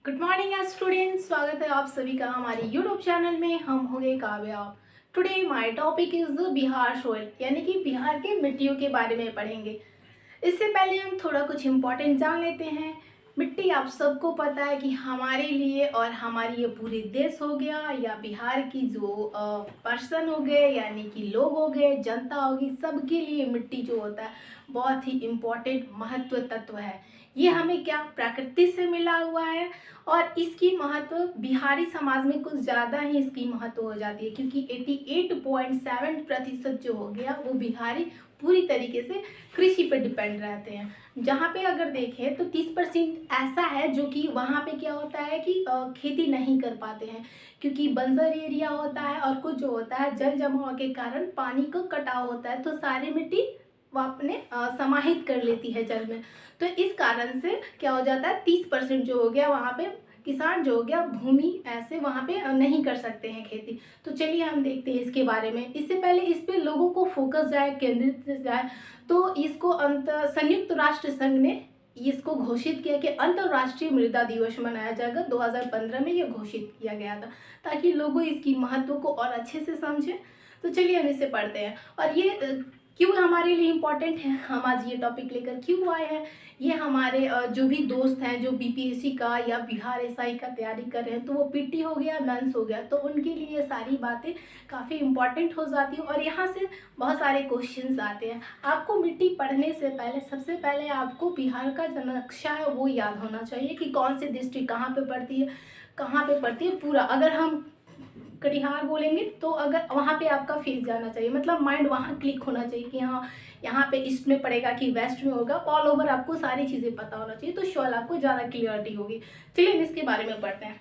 Good morning students, स्वागत है आप सभी का हमारे यूट्यूब चैनल में। हम होंगे Kavya. Today my topic is Bihar soil, यानी कि बिहार के मिट्टियों के बारे में पढ़ेंगे। इससे पहले हम थोड़ा कुछ इम्पोर्टेंट जान लेते हैं। मिट्टी आप सबको पता है कि हमारे लिए और हमारी ये पूरे देश हो गया या बिहार की जो पर्सन हो गए, यानी कि लोग हो गए, जनता होगी, सबके लिए मिट्टी जो होता है बहुत ही इम्पोर्टेंट महत्व तत्व है। ये हमें क्या प्रकृति से मिला हुआ है और इसकी महत्व बिहारी समाज में कुछ ज़्यादा ही इसकी महत्व हो जाती है, क्योंकि 88.7% जो हो गया वो बिहारी पूरी तरीके से कृषि पर डिपेंड रहते हैं। जहाँ पे अगर देखें तो 30% ऐसा है जो कि वहाँ पे क्या होता है कि खेती नहीं कर पाते हैं, क्योंकि बंजर एरिया होता है और कुछ जो होता है जल जमाव के कारण पानी को कटाव होता है, तो सारी मिट्टी वो अपने समाहित कर लेती है जल में। तो इस कारण से क्या हो जाता है 30% जो हो गया वहाँ पे किसान जो हो गया भूमि ऐसे वहाँ पे नहीं कर सकते हैं खेती। तो चलिए हम देखते हैं इसके बारे में। इससे पहले इस पे लोगों को फोकस जाए, केंद्रित जाए, तो इसको संयुक्त राष्ट्र संघ ने इसको घोषित किया कि अंतर्राष्ट्रीय मृदा दिवस मनाया जाएगा। 2015 में ये घोषित किया गया था, ताकि लोगों इसकी महत्व को और अच्छे से समझें। तो चलिए हम इसे पढ़ते हैं। और ये क्यों हमारे लिए इम्पोर्टेंट है, हम आज ये टॉपिक लेकर क्यों आए हैं। ये हमारे जो भी दोस्त हैं जो बीपीएससी का या बिहार एसआई का तैयारी कर रहे हैं, तो वो पीटी हो गया, मेंस हो गया, तो उनके लिए ये सारी बातें काफ़ी इम्पोर्टेंट हो जाती हैं और यहाँ से बहुत सारे क्वेश्चंस आते हैं। आपको मिट्टी पढ़ने से पहले सबसे पहले आपको बिहार का जो नक्शा है वो याद होना चाहिए कि कौन सी डिस्ट्रिक्ट कहाँ पर पड़ती है, कहाँ पर पड़ती है पूरा। अगर हम कटिहार बोलेंगे तो अगर वहाँ पे आपका फेस जाना चाहिए, मतलब माइंड वहाँ क्लिक होना चाहिए कि हाँ यहाँ पे ईस्ट में पड़ेगा कि वेस्ट में होगा। ऑल ओवर आपको सारी चीज़ें पता होना चाहिए, तो श्योर आपको ज़्यादा क्लियरिटी होगी। चलिए इसके बारे में पढ़ते हैं।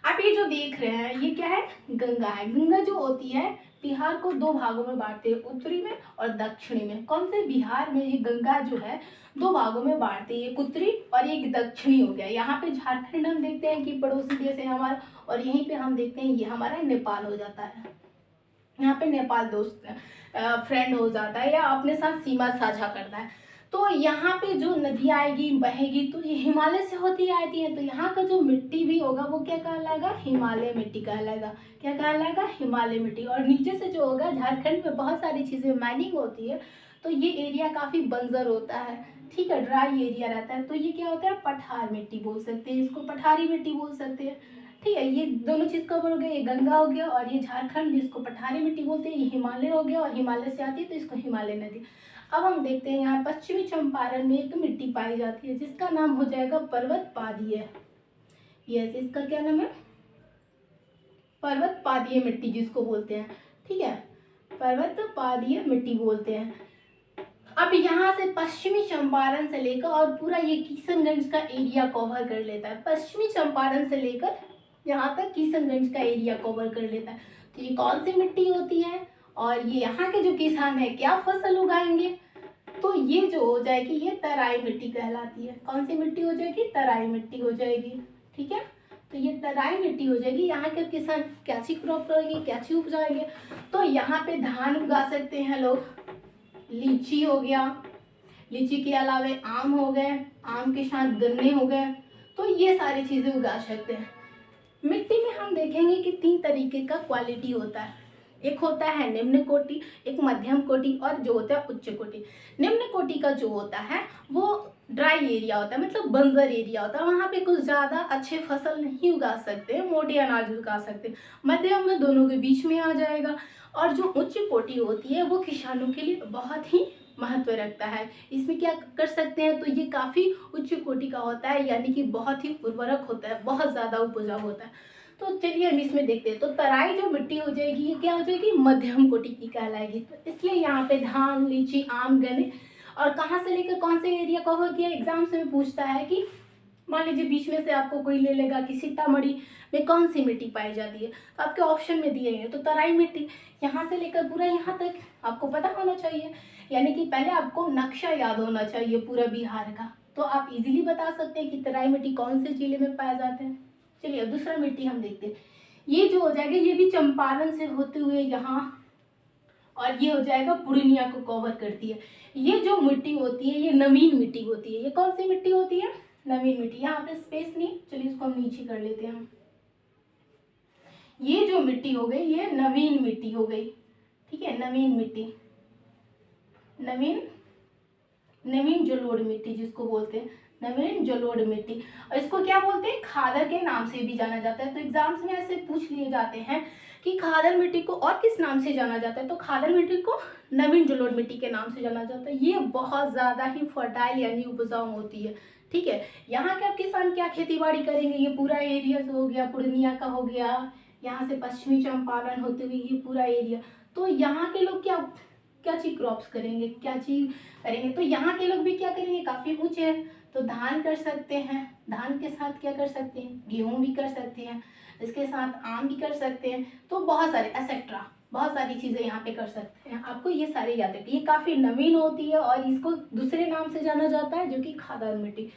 आप ये जो देख रहे हैं ये क्या है, गंगा है। गंगा जो होती है बिहार को दो भागों में बांटते हैं, उत्तरी में और दक्षिणी में। कौन से बिहार में ये गंगा जो है दो भागों में बांटते हैं, एक उत्तरी और एक दक्षिणी हो गया। यहाँ पे झारखंड हम देखते हैं कि पड़ोसी देश है हमारा, और यहीं पे हम देखते हैं ये हमारा नेपाल हो जाता है। यहाँ पे नेपाल दोस्त फ्रेंड हो जाता है या अपने साथ सीमा साझा करता है। तो यहाँ पे जो नदी आएगी बहेगी तो ये हिमालय से होती आती है, तो यहाँ का जो मिट्टी भी होगा वो क्या कहलाएगा, हिमालय मिट्टी कहलाएगा। क्या कहलाएगा, हिमालय मिट्टी। और नीचे से जो होगा झारखंड में बहुत सारी चीज़ें माइनिंग होती है, तो ये एरिया काफ़ी बंजर होता है, ठीक है, ड्राई एरिया रहता है, तो ये क्या होता है, पठार मिट्टी बोल सकते हैं इसको, पठारी मिट्टी बोल सकते हैं। ठीक है, ये दोनों चीज़ कवर हो गया, ये गंगा हो गया और ये झारखंड जिसको पठारी मिट्टी बोलते हैं, ये हिमालय हो गया और हिमालय से आती है तो इसको हिमालय नदी। अब हम देखते हैं यहाँ पश्चिमी चंपारण में एक मिट्टी पाई जाती है जिसका नाम हो जाएगा पर्वत पादीय। यस, इसका क्या नाम है, पर्वत पादीय मिट्टी जिसको बोलते हैं, ठीक है, पर्वत पादीय मिट्टी बोलते हैं। अब यहाँ से पश्चिमी चंपारण से लेकर और पूरा ये किशनगंज का एरिया कवर कर लेता है। पश्चिमी चंपारण से लेकर यहाँ तक किशनगंज का एरिया कवर कर लेता है। तो ये कौन सी मिट्टी होती है और ये यहाँ के जो किसान है क्या फसल उगाएंगे, तो ये जो हो जाएगी ये तराई मिट्टी कहलाती है। कौन सी मिट्टी हो जाएगी, तराई मिट्टी हो जाएगी, ठीक है। तो ये तराई मिट्टी हो जाएगी। यहाँ के किसान क्या ची क्रॉप करेंगे, क्या ची उपजाएंगे, तो यहाँ पे धान उगा सकते हैं लोग, लीची हो गया, लीची के अलावा आम हो गए, आम के साथ गन्ने हो गए, तो ये सारी चीज़ें उगा सकते हैं। मिट्टी में हम देखेंगे कि 3 तरीके का क्वालिटी होता है। एक होता है निम्न कोटि, एक मध्यम कोटि और जो होता है उच्च कोटि। निम्न कोटि का जो होता है वो ड्राई एरिया होता है, मतलब बंजर एरिया होता है, वहाँ पे कुछ ज़्यादा अच्छे फसल नहीं उगा सकते, मोटे अनाज उगा सकते। मध्यम में दोनों के बीच में आ जाएगा। और जो उच्च कोटि होती है वो किसानों के लिए बहुत ही महत्व रखता है। इसमें क्या कर सकते हैं, तो ये काफ़ी उच्च कोटि का होता है, यानी कि बहुत ही उर्वरक होता है, बहुत ज़्यादा उपजाऊ होता है। तो चलिए हम इसमें देखते हैं। तो तराई जो मिट्टी हो जाएगी ये क्या हो जाएगी, मध्यम कोटि की कहलाएगी। तो इसलिए यहाँ पे धान, लीची, आम, गन्ने, और कहाँ से लेकर कौन से एरिया कवर किया, एग्जाम से में पूछता है कि मान लीजिए बीच में से आपको कोई ले लेगा कि सीतामढ़ी में कौन सी मिट्टी पाई जाती है, तो आपके ऑप्शन में दिए हैं तो तराई मिट्टी, यहाँ से लेकर पूरा यहाँ तक आपको पता होना चाहिए। यानी कि पहले आपको नक्शा याद होना चाहिए पूरा बिहार का, तो आप इजीली बता सकते हैं कि तराई मिट्टी कौन से जिले में पाए जाते हैं। चलिए अब दूसरा मिट्टी हम देखते हैं। ये जो हो जाएगा ये भी चंपारण से होते हुए यहाँ, और ये हो जाएगा पूर्णिया को कवर करती है। ये जो मिट्टी होती है ये नवीन मिट्टी होती है। ये कौन सी मिट्टी होती है, नवीन मिट्टी। यहाँ पे स्पेस नहीं, चलिए इसको हम नीचे कर लेते हैं। ये जो मिट्टी हो गई ये नवीन मिट्टी हो गई, ठीक है, नवीन मिट्टी, नवीन जलोढ़ मिट्टी जिसको बोलते हैं, नवीन जलोढ़ मिट्टी। और इसको क्या बोलते हैं, खादर के नाम से भी जाना जाता है। तो एग्जाम्स में ऐसे पूछ लिए जाते हैं कि खादर मिट्टी को और किस नाम से जाना जाता है, तो खादर मिट्टी को नवीन जलोढ़ मिट्टी के नाम से जाना जाता है। ये बहुत ज़्यादा ही फर्टाइल यानी उपजाऊ होती है, ठीक है। यहाँ के अब किसान क्या खेती बाड़ी करेंगे, ये पूरा एरिया हो गया, पूर्णिया का हो गया, यहाँ से पश्चिमी चंपारण होते हुए ये पूरा एरिया, तो यहाँ के लोग क्या चीज क्रॉप्स करेंगे, क्या चीज करेंगे, तो यहाँ के लोग भी क्या करेंगे, काफ़ी ऊंचे है तो धान कर सकते हैं, धान के साथ क्या कर सकते हैं, गेहूं भी कर सकते हैं, इसके साथ आम भी कर सकते हैं, तो बहुत सारे एक्सेट्रा बहुत सारी चीज़ें यहाँ पे कर सकते हैं। आपको ये सारे याद रखिए, ये काफ़ी नवीन होती है और इसको दूसरे नाम से जाना जाता है जो कि खादर मिट्टी,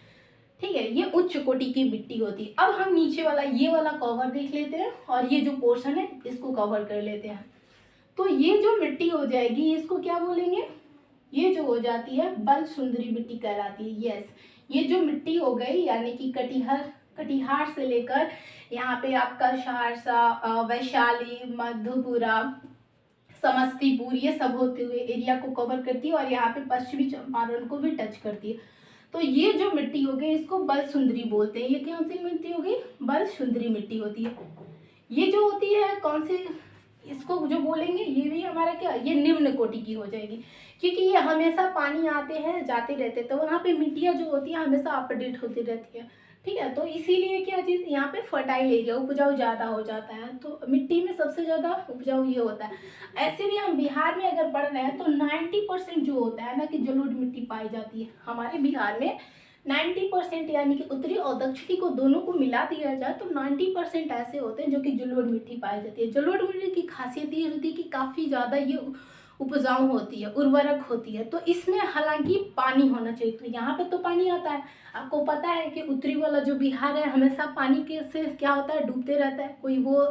ठीक है, ये उच्च कोटि की मिट्टी होती है। अब हम नीचे वाला ये वाला कवर देख लेते हैं और ये जो पोर्शन है इसको कवर कर लेते हैं। तो ये जो मिट्टी हो जाएगी इसको क्या बोलेंगे, ये जो हो जाती है बल सुंदरी मिट्टी कहलाती है। यस, ये जो मिट्टी हो गई यानी कि कटिहार से लेकर यहाँ पे आपका सहरसा, वैशाली, मधेपुरा, समस्तीपुर, ये सब होते हुए एरिया को कवर करती है और यहाँ पे पश्चिमी चंपारण को भी टच करती है। तो ये जो मिट्टी हो गई इसको बल सुंदरी बोलते हैं। ये कौन सी मिट्टी हो गई, बल सुंदरी मिट्टी होती है। ये जो होती है कौन सी, इसको जो बोलेंगे ये भी हमारा क्या, ये निम्न कोटि की हो जाएगी, क्योंकि ये हमेशा पानी आते हैं जाते रहते, तो वहाँ पे मिट्टियाँ जो होती है हमेशा अपडेट होती रहती है, ठीक है। तो इसीलिए क्या चीज़ यहाँ पे फर्टाइल एरिया, उपजाऊ ज़्यादा हो जाता है, तो मिट्टी में सबसे ज़्यादा उपजाऊ ये होता है। ऐसे भी हम बिहार में अगर पढ़ रहे हैं तो 90% जो होता है ना कि जलोढ़ मिट्टी पाई जाती है हमारे बिहार में, 90% यानी कि उत्तरी और दक्षिणी को दोनों को मिला दिया जाए तो 90% ऐसे होते हैं जो कि जलोढ़ मिट्टी पाई जाती है। जलोढ़ मिट्टी की खासियत ये होती है कि काफ़ी ज़्यादा ये उपजाऊ होती है, उर्वरक होती है, तो इसमें हालांकि पानी होना चाहिए। तो यहाँ पे तो पानी आता है, आपको पता है कि उत्तरी वाला जो बिहार है हमेशा पानी के से क्या होता है, डूबते रहता है, कोई वो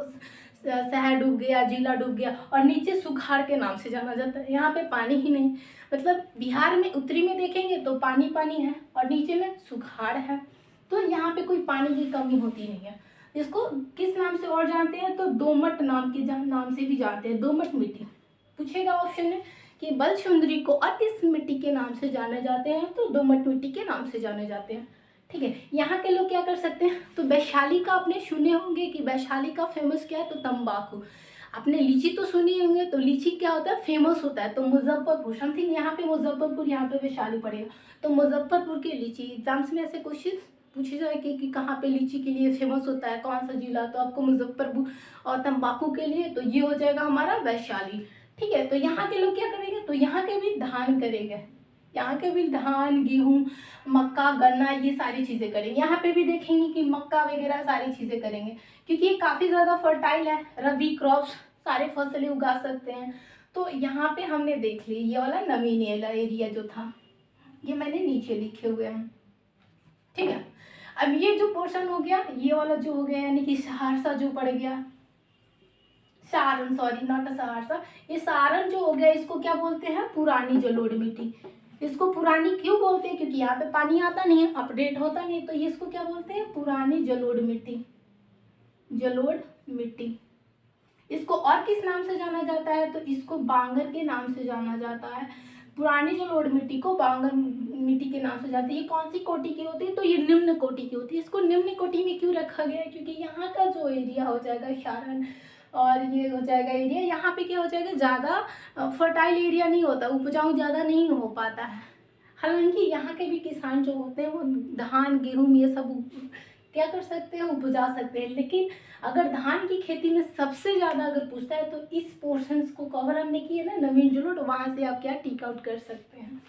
शहर डूब गया, जिला डूब गया, और नीचे सुखाड़ के नाम से जाना जाता है। यहाँ पे पानी ही नहीं, मतलब बिहार में उत्तरी में देखेंगे तो पानी पानी है और नीचे में सुखाड़ है, तो यहाँ पे कोई पानी की कमी होती नहीं है। इसको किस नाम से और जानते हैं, तो दोमट नाम से भी जानते हैं, दोमट मिट्टी पूछेगा ऑप्शन में कि बल सुंदरी को और किस मिट्टी के नाम से जाने जाते हैं, तो दोमट मिट्टी के नाम से जाने जाते हैं, ठीक है। यहाँ के लोग क्या कर सकते हैं, तो वैशाली का आपने सुने होंगे कि वैशाली का फेमस क्या है, तो तंबाकू। आपने लीची तो सुनी होंगे, तो लीची क्या होता है, फेमस होता है, तो मुजफ्फरपुर समथिंग, यहाँ पे मुजफ्फरपुर, यहाँ पे वैशाली पड़ेगा, तो मुजफ्फरपुर की लीची। एग्जाम्स में ऐसे क्वेश्चन पूछे जाए कि कहाँ पे लीची के लिए फेमस होता है, कौन सा जिला, तो आपको मुजफ्फरपुर, और तंबाकू के लिए तो ये हो जाएगा हमारा वैशाली, ठीक है। तो यहाँ के लोग क्या करेंगे, तो यहाँ के भी धान करेंगे, यहाँ के भी धान, गेहूँ, मक्का, गन्ना, ये सारी चीज़ें करेंगे। यहाँ पे भी देखेंगे कि मक्का वगैरह सारी चीज़ें करेंगे, क्योंकि ये काफ़ी ज़्यादा फर्टाइल है, रबी क्रॉप्स सारे फसलें उगा सकते हैं। तो यहाँ पे हमने देख ली ये वाला नवीन एरिया जो था, ये मैंने नीचे लिखे हुए हैं, ठीक है। अब ये जो पोर्शन हो गया, ये वाला जो हो गया यानी कि सहरसा जो पड़ गया, सारण, सॉरी नॉट सहरसा, ये सारण जो हो गया इसको क्या बोलते हैं, पुरानी जलोढ़ मिट्टी। इसको पुरानी क्यों बोलते हैं, क्योंकि यहाँ पे पानी आता नहीं है, अपडेट होता नहीं, तो ये इसको क्या बोलते हैं, पुरानी जलोढ़ मिट्टी, जलोढ़ मिट्टी। इसको और किस नाम से जाना जाता है, तो इसको बांगर के नाम से जाना जाता है। पुरानी जलोढ़ मिट्टी को बांगर मिट्टी के नाम से जाती है। ये कौन सी कोटि की होती है, तो ये निम्न कोटि की होती है। इसको निम्न कोटि में क्यों रखा गया है, क्योंकि यहाँ का जो एरिया हो जाएगा सारण और ये हो जाएगा एरिया, यहाँ पे क्या हो जाएगा, ज़्यादा फर्टाइल एरिया नहीं होता, उपजाऊ ज़्यादा नहीं हो पाता है। हालांकि यहाँ के भी किसान जो होते हैं वो धान, गेहूँ ये सब क्या कर सकते हैं, उपजा सकते हैं, लेकिन अगर धान की खेती में सबसे ज़्यादा अगर पूछता है तो इस पोर्शंस को कवर हमने किया ना नवीन जलोढ़, वहाँ से आप क्या टिक आउट कर सकते हैं।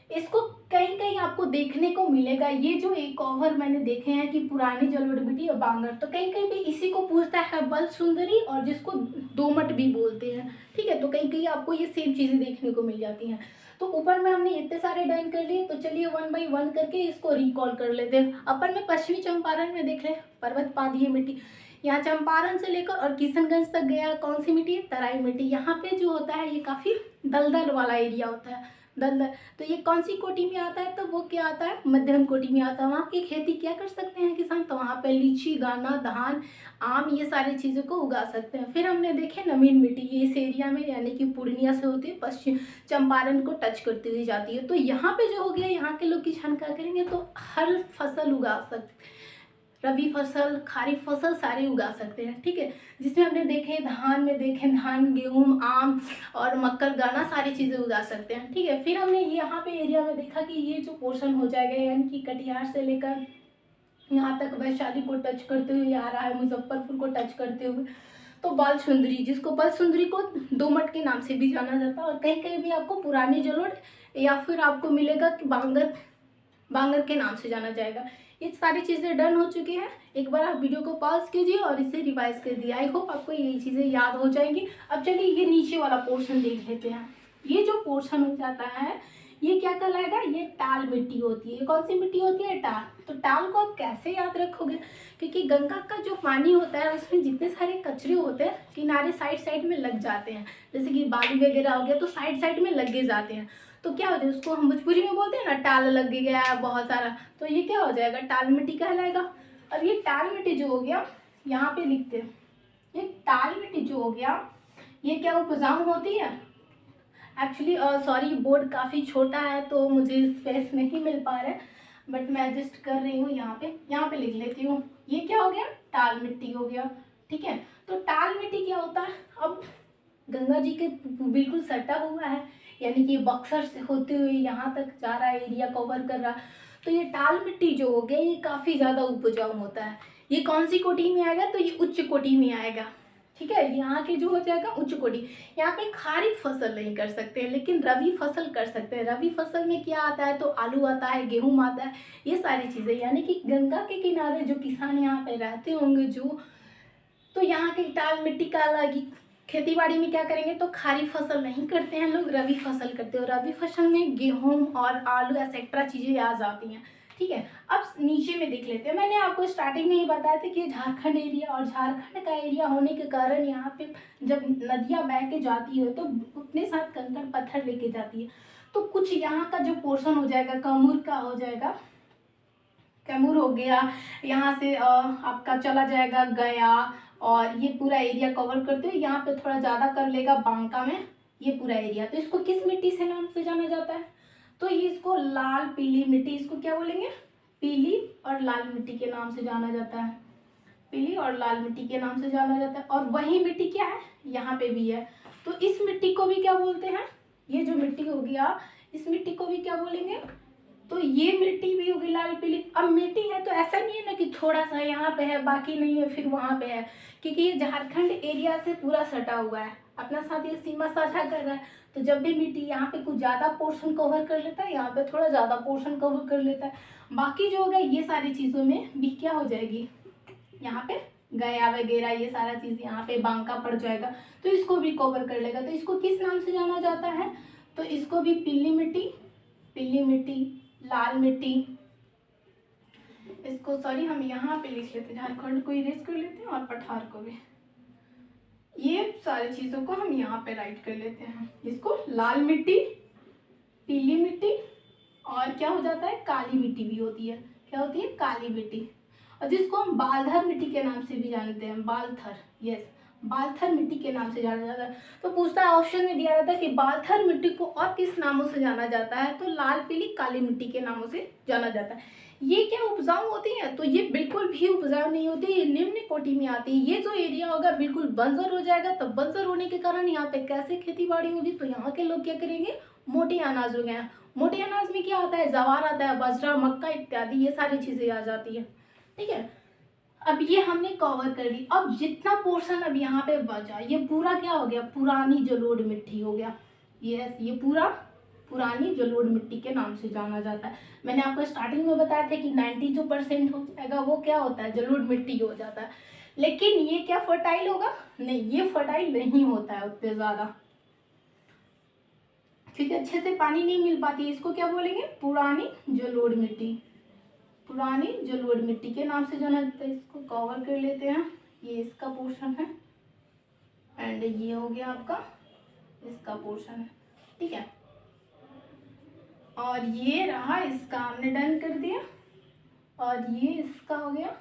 इसको कहीं कहीं आपको देखने को मिलेगा, ये जो एक कवर मैंने देखे हैं कि पुरानी जलोढ़ मिट्टी और बांगर, तो कहीं कहीं भी इसी को पूछता है बल सुंदरी, और जिसको दोमट भी बोलते हैं, ठीक है। तो कहीं कहीं आपको ये सेम चीज़ें देखने को मिल जाती हैं। तो ऊपर में हमने इतने सारे डन कर लिए, तो चलिए 1 बाई 1 करके इसको रिकॉल कर लेते हैं। अपर में पश्चिमी चंपारण में देख लें, पर्वत पादीय मिट्टी, यहाँ चंपारण से लेकर और किशनगंज तक गया कौन सी मिट्टी है, तराई मिट्टी। यहाँ पे जो होता है ये काफ़ी दलदल वाला एरिया होता है, दलदल। तो ये कौन सी कोटि में आता है? तो वो क्या आता है, मध्यम कोटि में आता है। वहाँ की खेती क्या कर सकते हैं किसान? तो वहाँ पे लीची, गन्ना, धान, आम, ये सारी चीज़ों को उगा सकते हैं। फिर हमने देखे नमीन मिट्टी, ये इस एरिया में यानी कि पूर्णिया से होती है, पश्चिम चंपारण को टच करती हुई जाती है। तो यहाँ पे जो हो गया, यहाँ के लोग किसान क्या करेंगे, तो हर फसल उगा सकते, रबी फसल, खरीफ फसल सारे उगा सकते हैं, ठीक है। जिसमें हमने देखे धान में देखे धान, गेहूँ, आम और मक्कर, गन्ना, सारी चीज़ें उगा सकते हैं, ठीक है। फिर हमने यहाँ पे एरिया में देखा कि ये जो पोर्शन हो जाएगा, यानी कि कटिहार से लेकर यहाँ तक वैशाली को टच करते हुए आ रहा है, मुजफ्फरपुर को टच करते हुए, तो बालसुंदरी, जिसको बालसुंदरी को दोमट के नाम से भी जाना जाता है, और कहीं कहीं भी आपको पुरानी जलोढ़ या फिर आपको मिलेगा कि बांगर के नाम से जाना जाएगा। ये सारी चीज़ें डन हो चुकी हैं। एक बार आप वीडियो को पॉज कीजिए और इसे रिवाइज कर दिए। आई होप आपको ये चीज़ें याद हो जाएंगी। अब चलिए ये नीचे वाला पोर्शन देख लेते हैं। ये जो पोर्शन हो जाता है, ये क्या कहलाएगा? ये टाल मिट्टी होती है। कौन सी मिट्टी होती है? टाल। तो टाल को आप कैसे याद रखोगे? क्योंकि गंगा का जो पानी होता है उसमें जितने सारे कचरे होते हैं किनारे साइड साइड में लग जाते हैं, जैसे कि बाली वगैरह हो गया तो साइड साइड में लगे जाते हैं। तो क्या होता है, उसको हम भोजपुरी में बोलते हैं ना, टाल लग गया है बहुत सारा, तो ये क्या हो जाएगा? टाल मिट्टी कहलाएगा। अब ये टाल मिट्टी जो हो गया, यहाँ पे लिखते हैं, ये टाल मिट्टी जो हो गया, ये क्या उपजाऊ होती है? एक्चुअली सॉरी, बोर्ड काफ़ी छोटा है तो मुझे स्पेस नहीं मिल पा रहा है, बट मैं एडजस्ट कर रही हूँ। यहाँ पे लिख लेती हूँ। ये क्या हो गया? टाल मिट्टी हो गया, ठीक है। तो टाल मिट्टी क्या होता है? अब गंगा जी के बिल्कुल सटा हुआ है, यानी कि बक्सर से होते हुए यहाँ तक जा रहा है, एरिया कवर कर रहा है। तो ये टाल मिट्टी जो हो गया, ये काफ़ी ज़्यादा उपजाऊ होता है। ये कौन सी कोटि में आएगा? तो ये उच्च कोटि में आएगा, ठीक है। यहाँ के जो हो जाएगा उच्च कोटि। यहाँ पे खरीफ फसल नहीं कर सकते हैं, लेकिन रबी फसल कर सकते हैं। रबी फसल में क्या आता है? तो आलू आता है, गेहूँ आता है, ये सारी चीज़ें। यानी कि गंगा के किनारे जो किसान यहाँ पे रहते होंगे जो, तो यहाँ की टाल मिट्टी का अलग ही। खेती बाड़ी में क्या करेंगे? तो खरीफ फसल नहीं करते हैं लोग, रबी फसल करते हैं। रबी फसल में गेहूँ और आलू एक्सेट्रा चीज़ें आ जाती हैं, ठीक है। अब नीचे में देख लेते हैं। मैंने आपको स्टार्टिंग में ही बताया था कि झारखंड एरिया, और झारखंड का एरिया होने के कारण यहाँ पे जब नदियाँ बह के जाती है तो उतने साथ कंकड़ पत्थर लेके जाती है। तो कुछ यहाँ का जो पोर्शन हो जाएगा, कैमूर का हो जाएगा, कैमूर हो गया, यहाँ से आपका चला जाएगा गया, और ये पूरा एरिया कवर करते हुए यहाँ पे थोड़ा ज़्यादा कर लेगा बांका में, ये पूरा एरिया। तो इसको किस मिट्टी से नाम से जाना जाता है? तो ये इसको लाल पीली मिट्टी, इसको क्या बोलेंगे? पीली और लाल मिट्टी के नाम से जाना जाता है। पीली और लाल मिट्टी के नाम से जाना जाता है। और वही मिट्टी क्या है? यहाँ पे भी है। तो इस मिट्टी को भी क्या बोलते हैं? ये जो मिट्टी हो गया, इस मिट्टी को भी क्या बोलेंगे? तो ये मिट्टी भी होगी लाल पीली। अब मिट्टी है तो ऐसा नहीं है ना कि थोड़ा सा यहाँ पे है बाकी नहीं है फिर वहाँ पे है, क्योंकि ये झारखंड एरिया से पूरा सटा हुआ है, अपना साथ ये सीमा साझा कर रहा है। तो जब भी मिट्टी यहाँ पे कुछ ज़्यादा पोर्शन कवर कर लेता है, यहाँ पे थोड़ा ज़्यादा पोर्शन कवर कर लेता है, बाकी जो होगा ये सारी चीज़ों में भी क्या हो जाएगी, यहाँ पे गया वगैरह ये सारा चीज़ यहाँ पे बांका पड़ जाएगा, तो इसको भी कवर कर लेगा। तो इसको किस नाम से जाना जाता है? तो इसको भी पीली मिट्टी, लाल मिट्टी, इसको सॉरी हम यहाँ पे लिख लेते हैं, झारखंड को इरेज कर लेते हैं और पठार को भी, ये सारी चीज़ों को हम यहाँ पे राइट कर लेते हैं। इसको लाल मिट्टी, पीली मिट्टी, और क्या हो जाता है? काली मिट्टी भी होती है। क्या होती है? काली मिट्टी, और जिसको हम बालथर मिट्टी के नाम से भी जानते हैं, बालथर, यस, बालथर मिट्टी के नाम से जाना जाता है। तो पूछता है, ऑप्शन में दिया जाता है कि बालथर मिट्टी को और किस नामों से जाना जाता है? तो लाल पीली काली मिट्टी के नामों से जाना जाता है। ये क्या उपजाऊ होती है? तो ये बिल्कुल भी उपजाऊ नहीं होती, ये निम्न कोटि में आती है। ये जो एरिया होगा बिल्कुल बंजर हो जाएगा। तो बंजर होने के कारण यहाँ पे कैसे खेती बाड़ी होगी? तो यहाँ के लोग क्या करेंगे? मोटे अनाज हो गए। मोटे अनाज में क्या आता है? ज्वार आता है, बाजरा, मक्का इत्यादि, ये सारी चीजें आ जाती है, ठीक है। अब ये हमने कवर कर ली। अब जितना पोर्शन अब यहाँ पे बचा, ये पूरा क्या हो गया? पुरानी जलोढ़ मिट्टी हो गया। यस, ये पूरा पुरानी जलोढ़ मिट्टी के नाम से जाना जाता है। मैंने आपको स्टार्टिंग में बताया था कि 92% हो जाएगा वो क्या होता है? जलोढ़ मिट्टी हो जाता है। लेकिन ये क्या फर्टाइल होगा? नहीं, ये फर्टाइल नहीं होता है उतने ज़्यादा, क्योंकि अच्छे से पानी नहीं मिल पाती। इसको क्या बोलेंगे? पुरानी जलोढ़ मिट्टी, पुरानी जलोढ़ मिट्टी के नाम से जाना जाता है। इसको कवर कर लेते हैं, ये इसका पोर्शन है, एंड ये हो गया आपका इसका पोर्शन है, ठीक है। और ये रहा, इसका हमने डन कर दिया, और ये इसका हो गया,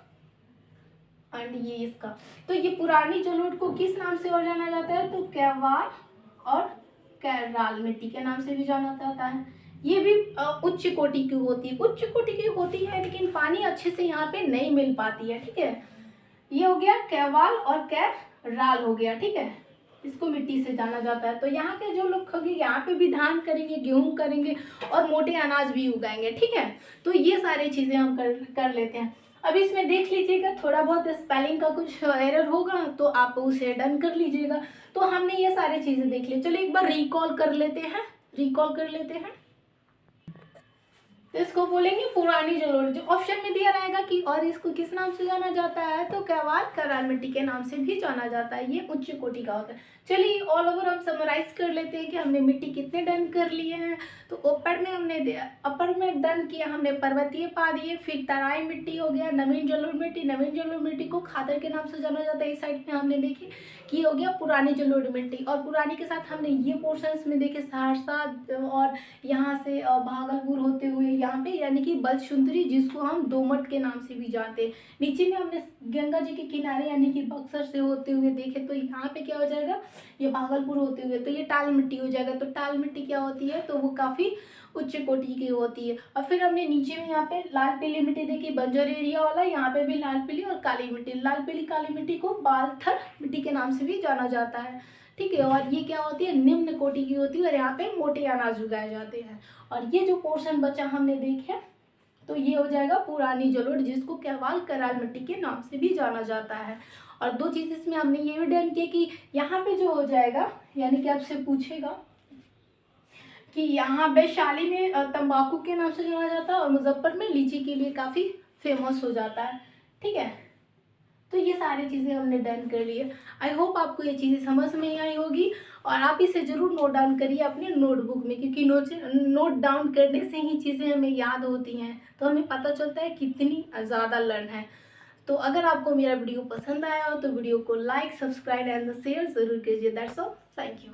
एंड ये इसका। तो ये पुरानी जलोढ़ को किस नाम से और जाना जाता है, तो कैवाल और कैराल मिट्टी के नाम से भी जाना जाता है। ये भी उच्च कोटि की होती है, उच्च कोटि की होती है, लेकिन पानी अच्छे से यहाँ पे नहीं मिल पाती है, ठीक है। ये हो गया कैवाल और कैराल हो गया, ठीक है, इसको मिट्टी से जाना जाता है। तो यहाँ के जो लोग होंगे यहाँ पे भी धान करेंगे, गेहूँ करेंगे और मोटे अनाज भी उगाएंगे, ठीक है। तो ये सारी चीज़ें हम कर लेते हैं। अब इसमें देख लीजिएगा, थोड़ा बहुत स्पेलिंग का कुछ एरर होगा तो आप उसे डन कर लीजिएगा। तो हमने ये सारी चीज़ें देख ली, चलिए एक बार रिकॉल कर लेते हैं। तो इसको बोलेंगे पुरानी जलोढ़। जो ऑप्शन में दिया रहेगा कि और इसको किस नाम से जाना जाता है, तो कैवाल कैराल मिट्टी के नाम से भी जाना जाता है, ये उच्च कोटि का होता है। चलिए ऑल ओवर हम समराइज कर लेते हैं कि हमने मिट्टी कितने डन कर लिए हैं। तो अपर में डन किया हमने पर्वतीय पादीय, फिर तराई मिट्टी हो गया, नवीन जलोढ़ मिट्टी को खादर के नाम से जाना जाता है। इस साइड में हमने देखी कि हो गया पुरानी जलोढ़ मिट्टी, और पुरानी के साथ हमने ये पोर्शंस में देखे सहरसा और यहाँ से भागलपुर होते हुए यहाँ पे, यानी कि बलसुंदरी, जिसको हम दोमट के नाम से भी जानते हैं। नीचे में हमने गंगा जी के किनारे यानी कि बक्सर से होते हुए देखे, तो यहाँ पे क्या हो जाएगा, ये भागलपुर होते हुए, तो ये टाल मिट्टी हो जाएगा। तो टाल मिट्टी क्या होती है, तो वो काफ़ी उच्च कोटि की होती है। और फिर हमने नीचे में यहाँ पे लाल पीली मिट्टी देखी, बंजर एरिया वाला, यहाँ पे भी लाल पीली और काली मिट्टी। लाल पीली काली मिट्टी को बालथर मिट्टी के नाम से भी जाना जाता है, ठीक है। और ये क्या होती है, निम्न कोटि की होती है, और यहाँ पे मोटे अनाज उगाए जाते हैं। और ये जो पोर्शन बचा हमने देखे, तो ये हो जाएगा पुरानी जलोढ़, जिसको कैवाल कैराल मिट्टी के नाम से भी जाना जाता है। और दो चीज़ इसमें हमने ये भी डन किया कि यहाँ पे जो हो जाएगा, यानी कि आपसे पूछेगा कि यहाँ वैशाली में तंबाकू के नाम से जाना जाता है, और मुजफ्फर में लीची के लिए काफ़ी फेमस हो जाता है, ठीक है। तो ये सारी चीज़ें हमने डन कर ली है। आई होप आपको ये चीज़ें समझ में आई होगी, और आप इसे ज़रूर नोट डाउन करिए अपने नोटबुक में, क्योंकि नोट डाउन करने से ही चीज़ें हमें याद होती हैं, तो हमें पता चलता है कितनी ज़्यादा लर्न है। तो अगर आपको मेरा वीडियो पसंद आया हो तो वीडियो को लाइक, सब्सक्राइब एंड शेयर ज़रूर कीजिए। That's all, thank you.